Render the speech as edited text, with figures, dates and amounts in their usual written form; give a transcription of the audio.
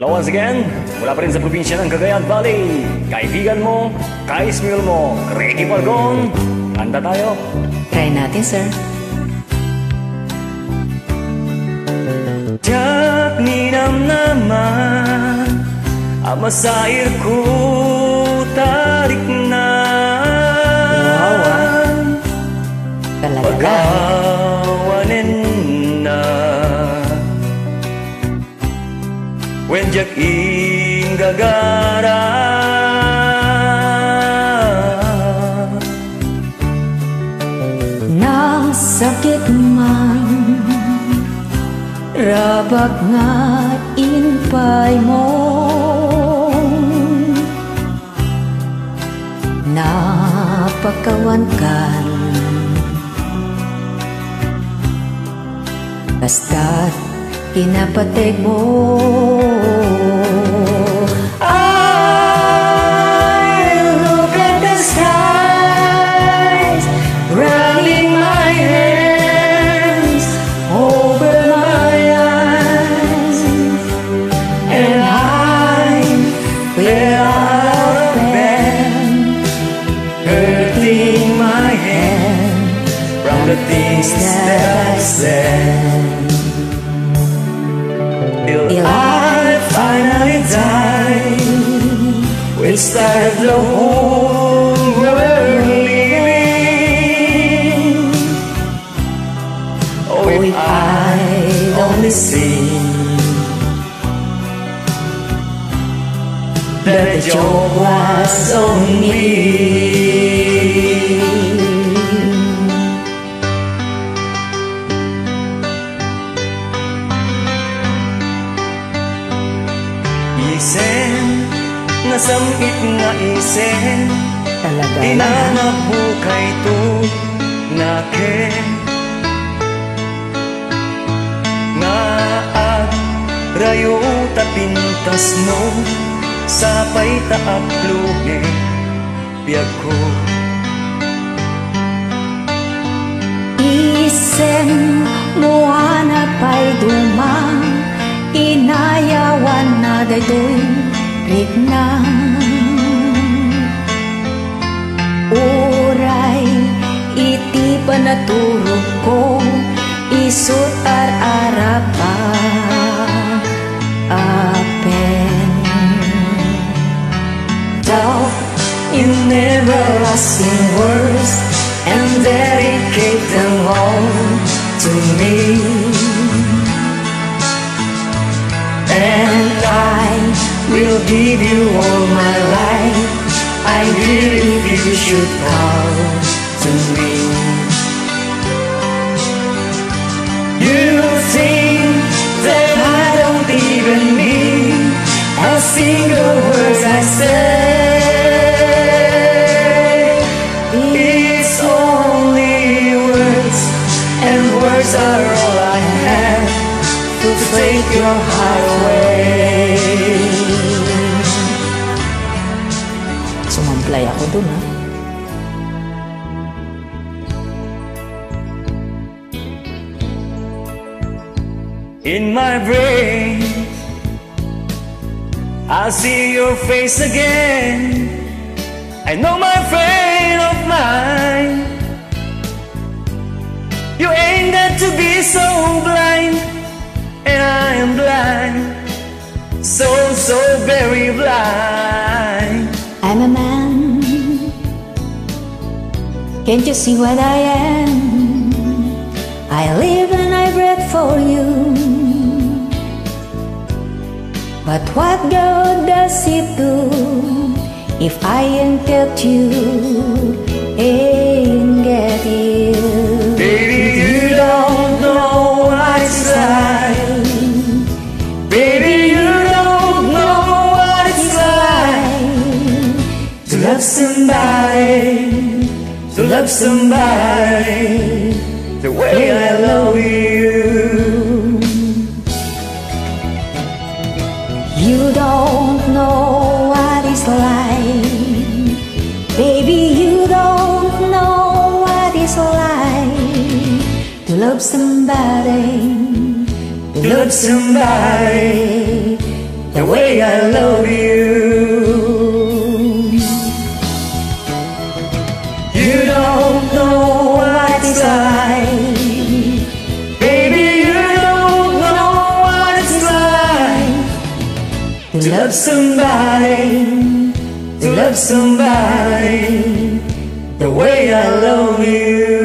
Hello once again, mula pa rin sa probinsya ng Cagayan Valley, kaibigan mo, ka-ismule mo, Greggy PALCON. Kanta tayo. Try natin, sir. Jak minam naman, amasair ko tarik na. Pagawanin na. Wenjak ing gagara nang sakit man rabag nga inpay mo napakawan kan basta't kinapateg mo. I look at the skies, running my hands over my eyes, and I feel out of bed, hurting my hand from the things that I said. Till I finally die, we start the whole world living. Oh, if I'd only seen that the joke was on me. Isen, nasamit nga isen, inanabukay to nake nga ag rayo tapintas mo sapay taapluge biyag ko. Isen mo pa'y dumang inayawan na daytoy rigna uray iti panaturog ko isut ar-arapa apen Talk in everlasting words and dedicate them all to me. And I will give you all my life. I believe you should come to me. You think that I don't even mean a single word I say. It's only words, and words are all I have to take your heart away. Sumamplay ako dun, ha? In my brain, I see your face again. I know my friend of mine, you ain't got to be so blind. And I am blind, so very blind. I'm a man, can't you see what I am? I live and I breathe for you. But what good does it do if I ain't get you, ain't get you? Baby, you don't know what it's like. Baby, you don't know what it's like to love somebody, to love somebody the way I love you. You don't know what it's like. Baby, you don't know what it's like to love somebody, to love somebody the way I love you. You don't know what it's like, baby, you don't know what it's like to love somebody, to love somebody the way I love you.